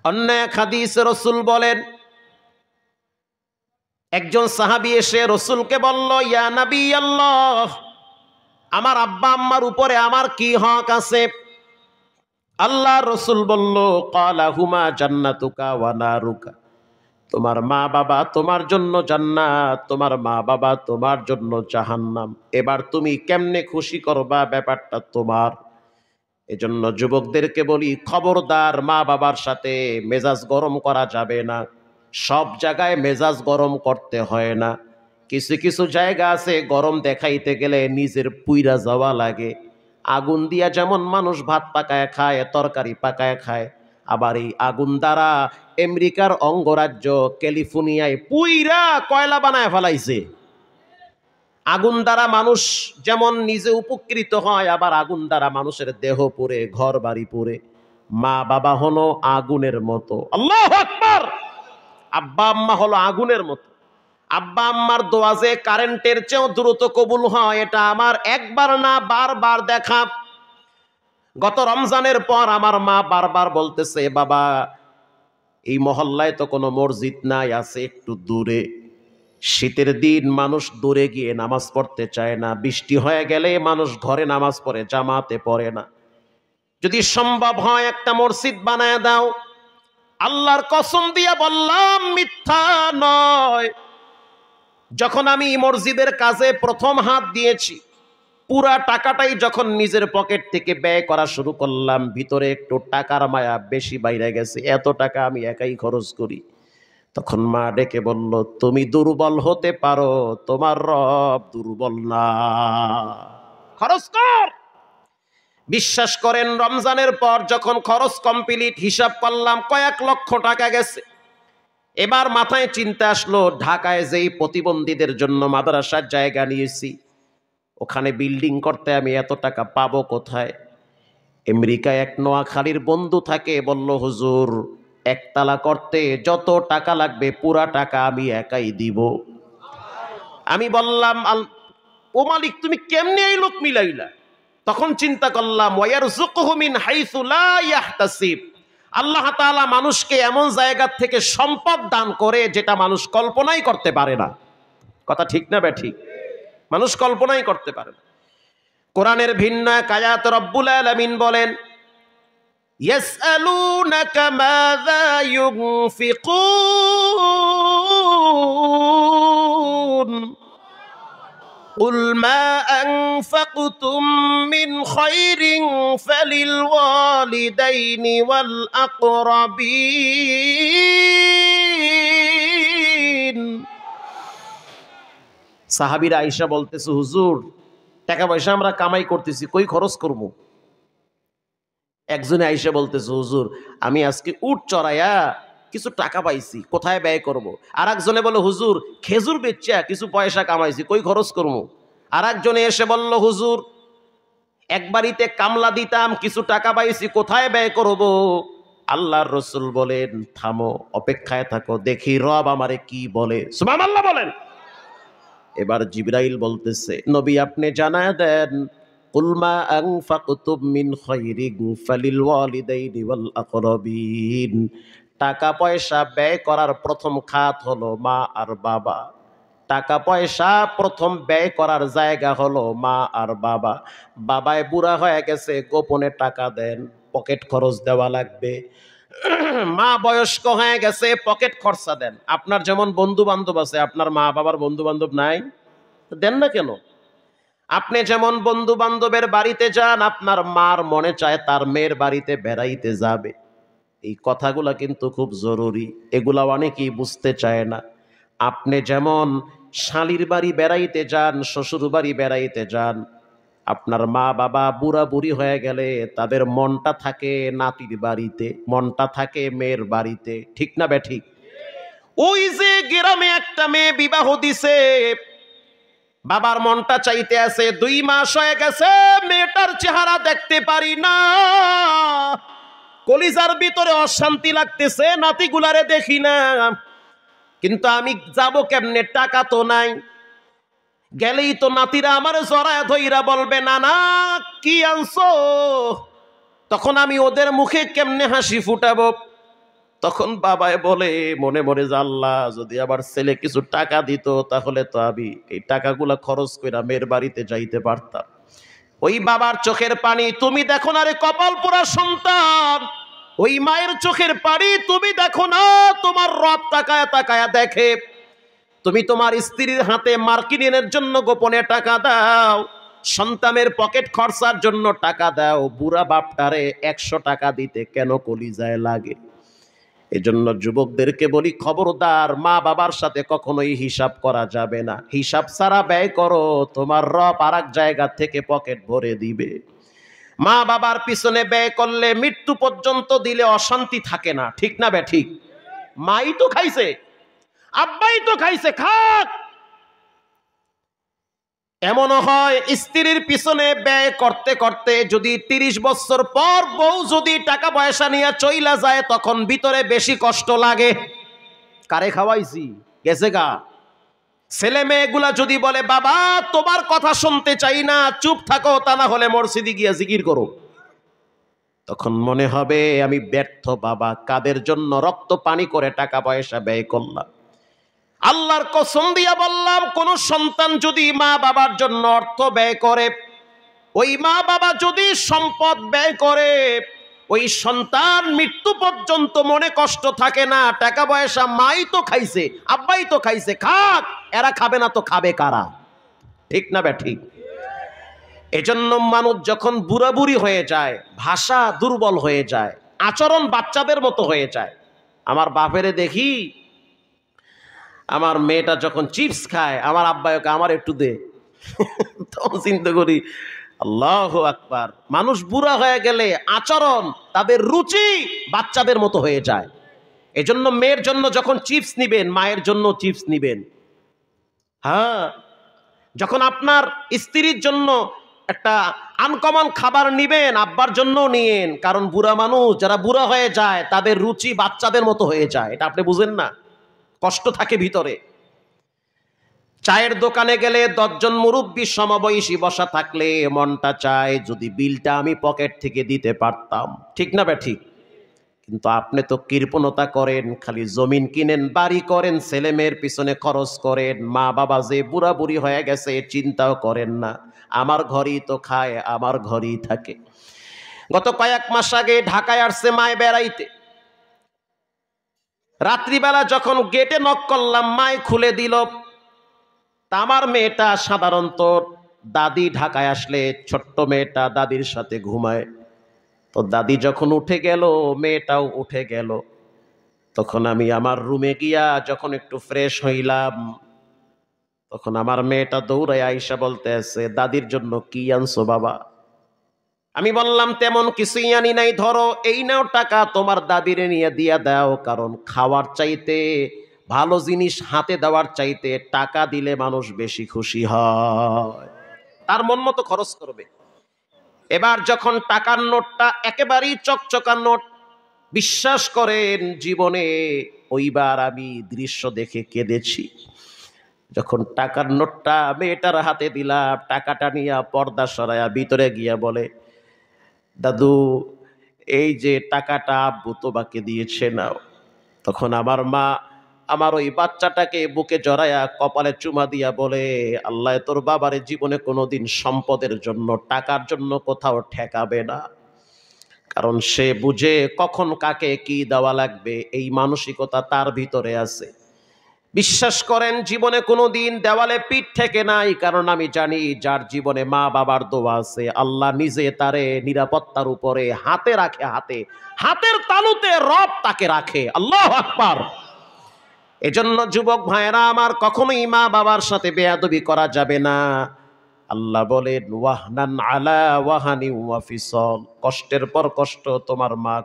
অন্য এক হাদিসে রাসূল বলেন, একজন সাহাবী এসে রাসূলকে বলল, ইয়া নবী আল্লাহ, আমার আব্বা আম্মার উপরে আমার কি হক আছে? আল্লাহ রাসূল বলল, ক্বালা হুমা জান্নাতুকা ওয়া নারুকা, তোমার মা বাবা তোমার জন্য জান্নাত, তোমার মা বাবা তোমার জন্য জাহান্নাম। এবার তুমি কেমনে খুশি করবা, ব্যাপারটা তোমার। এজন্য যুবকদেরকে বলি, খবরদার, মা বাবার সাথে মেজাজ গরম করা যাবে না। সব জায়গায় মেজাজ গরম করতে হয় না। কিছু কিছু জায়গা আছে গরম দেখাইতে গেলে নিজের পুইরা যাওয়া লাগে। আগুন দিয়া যেমন মানুষ ভাত পাকায় খায়, তরকারি পাকায় খায়, আবার এই আগুন দ্বারা আমেরিকার অঙ্গরাজ্য ক্যালিফোর্নিয়ায় পুইরা কয়লা বানায় ফেলাইছে। আগুন দ্বারা মানুষ যেমন নিজে উপকৃত হয়, আবার আগুন দ্বারা মানুষের দেহ পুড়ে, ঘর বাড়ি পুড়ে। মা বাবা হলো আগুনের মতো। আল্লাহু আকবার। আব্বা আম্মা হলো আগুনের মতো। আব্বা আম্মার দোয়া যে কারেন্টের চেয়েও দ্রুত কবুল হয়, এটা আমার একবার না বারবার দেখা। গত রমজানের পর আমার মা বারবার বলতেছে, বাবা, এই মহল্লায় তো কোনো মসজিদ নাই, আছে একটু দূরে। শীতের দিন মানুষ দূরে গিয়ে নামাজ পড়তে চায় না, বৃষ্টি হয়ে গেলে মানুষ ঘরে নামাজ পড়ে, জামাতে পড়ে না। যদি সম্ভব হয় একটা মসজিদ বানায় দাও। আল্লাহর কসম দিয়া বললাম, মিথ্যা নয়। যখন আমি মসজিদের কাজে প্রথম হাত দিয়েছি, পুরা টাকাটাই যখন নিজের পকেট থেকে ব্যয় করা শুরু করলাম, ভিতরে একটু টাকার মায়া বেশি বাইরে গেছে। এত টাকা আমি একাই খরচ করি। তখন মা ডেকে বলল, তুমি দুর্বল হতে পারো, তোমার রব দুর্বল না, খরচ কর। বিশ্বাস করেন, রমজানের পর যখন খরচ কমপ্লিট, হিসাব করলাম কয়েক লক্ষ টাকা গেছে। এবার মাথায় চিন্তা আসলো, ঢাকায় যেই প্রতিবন্ধীদের জন্য মাদ্রাসার জায়গা নিয়েছি, ওখানে বিল্ডিং করতে আমি এত টাকা পাবো কোথায়? আমেরিকায় এক নোয়াখালীর বন্ধু থাকে, বলল, হুজুর, একতলা করতে যত টাকা লাগবে পুরা টাকা আমি একাই দিব। আমি বললাম, ও মালিক, তুমি কেমনে এই লোক মিলাইলা? তখন চিন্তা করলাম, ওয়ারযুকুহু মিন হাইসু লা ইয়াহতাসিব, আল্লাহ তাআলা মানুষকে এমন জায়গা থেকে সম্পদ দান করে যেটা মানুষ কল্পনাই করতে পারে না। কথা ঠিক না বেঠিক? মানুষ কল্পনাই করতে পারে না। কোরআনের ভিন্ন এক আয়াত রব্বুল আলামিন বলেন, ইয়াসআলুনাকা মাযা ইউনফিকুন কুল মা আনফাকতুম মিন খায়রিন ফালিল ওয়ালিদাইনি ওয়াল আকরাবিন। সাহাবীরা আয়েশা বলতেছে, হুজুর, টাকা পয়সা আমরা কামাই করতেছি, কই খরচ করব? একজনে আয়েশা বলতেছে, হুজুর, আমি আজকে উট চড়াইয়া কিছু টাকা পাইছি, কোথায় ব্যয় করব? আর একজনে বলে, হুজুর, খেজুর বেচা কিছু পয়সা কামাইছি, কই খরচ করব? আর একজনে এসে বলল, হুজুর, এক বাড়িতে কামলা দিতাম, কিছু টাকা পাইছি, কোথায় ব্যয় করব? আল্লাহর রাসূল বলেন, থামো, অপেক্ষায় থাকো, দেখি রব আমারে কি বলে। সুবহানাল্লাহ বলেন। এবার জিবরাইল বলতেছে, নবী, আপনি জানায় দেন, কুল মা আনফাকতুম মিন খায়রিন ফালিল ওয়ালিদাইনি ওয়াল আকরাবিন। টাকা পয়সা ব্যয় করার প্রথম খাত হলো মা আর বাবা। টাকা পয়সা প্রথম ব্যয় করার জায়গা হলো মা আর বাবা। বাবায় বুড়া হয়ে গেছে, গোপনে টাকা দেন, পকেট খরচ দেওয়া লাগবে। মা বয়স্ক হয়ে গেছে, পকেট খরচা দেন। আপনার যেমন বন্ধু বান্ধব আছে, আপনার মা বাবার বন্ধু বান্ধব নাই? দেন না কেন? আপনি যেমন বন্ধু বান্ধবের বাড়িতে যান, আপনার মার মনে চায় তার মেয়ের বাড়িতে বেড়াইতে যাবে। এই কথাগুলা কিন্তু খুব জরুরি, এগুলা অনেকেই বুঝতে চায় না। আপনি যেমন শালির বাড়ি বেড়াইতে যান, শ্বশুর বাড়ি বেড়াইতে যান, আপনার মা বাবা বুড়া বুড়ি হয়ে গেলে তাদের মনটা থাকে নাতির বাড়িতে, মনটা থাকে মেয়ের বাড়িতে, ঠিক না বেঠিক? ওই যে গ্রামে একটা মেয়ে বিবাহ দিছে, বাবার মনটা চাইতে আছে, 2 মাস হয়ে গেছে মেয়েটার চেহারা দেখতে পারি না, কলিজার ভিতরে অশান্তি লাগতেছে, নাতিগুলারে দেখি না। কিন্তু আমি যাব কেমনে? টাকা তো নাই। গেলেই তো নাতিরা আমার জড়ায় ধইরা বলবে, না না, কি আনছো? তখন আমি ওদের মুখে কেমনে হাসি ফুটাবো? তখন বাবায় বলে মনে মনে যে আল্লাহ যদি আবার ছেলে কিছু টাকা দিত তাহলে তো আমি এই টাকাগুলা খরচ করে মেয়ের বাড়িতে যাইতে পারতাম। ওই বাবার চোখের পানি তুমি দেখো না রে কপাল পোড়া সন্তান, ওই মায়ের চোখের পানি তুমি দেখো না, তোমার রব তাকায়া তাকায়া দেখে। তুমি তোমার স্ত্রীর হাতে মার্কিনের জন্য গোপনে টাকা দাও, সন্তানের পকেট খরচার জন্য টাকা দাও, বুড়া বাপটারে 100 টাকা দিতে কেন কলিজায় লাগে? এজন্য যুবকদেরকে বলি খবরদার, মা বাবার সাথে কখনোই হিসাব করা যাবে না। হিসাব ছাড়া ব্যয় করো, তোমার রব আরেক জায়গা থেকে পকেট ভরে দিবে। মা বাবার পিছনে ব্যয় করলে মৃত্যু পর্যন্ত দিলে অশান্তি থাকে না, ঠিক না বে ঠিক? মাই তো খাইছে, আব্বাই তো খাইছে, খাক। এমনও হয় স্ত্রীর পিছনে ব্যয় করতে করতে যদি 30 বছর পর বউ যদি টাকা পয়সা নিয়ে চইলা যায় তখন ভিতরে বেশি কষ্ট লাগে। কারে খাওয়াইছি গেছে গা। ছেলে মেয়েগুলা যদি বলে বাবা তোমার কথা শুনতে চাই না, চুপ থাকো, তা না হলে মসজিদে গিয়ে জিকির করো, তখন মনে হবে আমি ব্যর্থ বাবা, কাদের জন্য রক্ত পানি করে টাকা পয়সা ব্যয় করলাম। আল্লাহর কসম দিয়া বললাম, কোন সন্তান যদি মা বাবার জন্য অর্থ ব্যয় করে, ওই মা বাবা যদি সম্পদ ব্যয় করে, ওই সন্তান মৃত্যু পর্যন্ত মনে কষ্ট থাকে না। টাকা পয়সা মাই তো খাইছে, আব্বাই তো খাইছে, খাক, এরা খাবে না তো খাবে কারা? ঠিক না বে ঠিক? এজন্য মানুষ যখন বুড়া বুড়ি হয়ে যায়, ভাষা দুর্বল হয়ে যায়, আচরণ বাচ্চাদের মতো হয়ে যায়। আমার বাপেরে দেখি, আমার মেয়েটা যখন চিপস খায়, আমার আব্বাই ওকে আমার একটু দে। তখন চিন্তা করি আল্লাহু আকবার, মানুষ বুড়া হয়ে গেলে আচরণ, তাদের রুচি বাচ্চাদের মতো হয়ে যায়। এজন্য মেয়ের জন্য যখন চিপস নিবেন, মায়ের জন্য চিপস নিবেন। হ্যাঁ, যখন আপনার স্ত্রীর জন্য একটা আনকমন খাবার নিবেন, আব্বার জন্য নিয়েন, কারণ বুড়া মানুষ যারা বুড়া হয়ে যায় তাদের রুচি বাচ্চাদের মতো হয়ে যায়। এটা আপনি বুঝেন না, কষ্ট থাকে ভিতরে। চায়ের দোকানে গেলে 10 জন মুরব্বী সমবয়সী বসা থাকলে মনটা চায় যদি বিলটা আমি পকেট থেকে দিতে পারতাম, ঠিক না বে ঠিক? কিন্তু আপনি তো কৃপণতা করেন, খালি জমিন কিনেন, বাড়ি করেন, ছেলে মেয়ের পিছনে খরচ করেন, মা বাবা যে বুড়া বুড়ি হয়ে গেছে চিন্তাও করেন না, আমার ঘরই তো খায়, আমার ঘরই থাকে। গত কয়েক মাস আগে ঢাকায় আসছে মায় বেড়াইতে। রাত্রিবেলা যখন গেটে নক করলাম, মায় খুলে দিল। তা আমার মেয়েটা সাধারণত দাদি ঢাকায় আসলে ছোট্ট মেয়েটা দাদির সাথে ঘুমায়, তো দাদি যখন উঠে গেল মেয়েটাও উঠে গেল। তখন আমি আমার রুমে গিয়া যখন একটু ফ্রেশ হইলাম, তখন আমার মেয়েটা দৌড়ায় আইসা বলতে আছে, দাদির জন্য কি আনছো বাবা? আমি বললাম তেমন কিছুই আনি নাই, ধরো এই নাও টাকা, তোমার দাদিরে নিয়ে দিয়া দাও, কারণ খাওয়ার চাইতে, ভালো জিনিস হাতে দেওয়ার চাইতে টাকা দিলে মানুষ বেশি খুশি হয়, তার মন মতো খরচ করবে। এবার যখন টাকার নোটটা একেবারেই চকচকা নোট, বিশ্বাস করেন জীবনে ওইবার আমি দৃশ্য দেখে কেঁদেছি। যখন টাকার নোটটা মেয়েটার হাতে দিলাম, টাকাটা নিয়ে পর্দা সরায়া ভিতরে গিয়া বলে, দাদু এই যে টাকাটা আব্বু তোমাকে দিয়েছে নাও। তখন আমার মা আমার ওই বাচ্চাটাকে বুকে জড়ায়া কপালে চুমা দিয়া বলে, আল্লাহ তোর বাবারে জীবনে কোনোদিন সম্পদের জন্য, টাকার জন্য কোথাও ঠেকাবে না, কারণ সে বুঝে কখন কাকে কি দেওয়া লাগবে, এই মানসিকতা তার ভিতরে আছে। বিশ্বাস করেন জীবনে কোনোদিন দেওয়ালে পিঠ থেকে নাই, কারণ আমি জানি যার জীবনে মা বাবার দোয়া আছে, আল্লাহ নিজে তারে নিরাপত্তার উপরে হাতে রাখে, হাতের তালুতে রব তাকে রাখে। আল্লাহু আকবার। এজন্য যুবক ভাইরা আমার, কখনোই মা বাবার সাথে বেয়াদবি করা যাবে না। আল্লাহ বলেন ওয়াহনান আলা ওয়াহানি ওয়া ফিসল, কষ্টের পর কষ্ট তোমার মা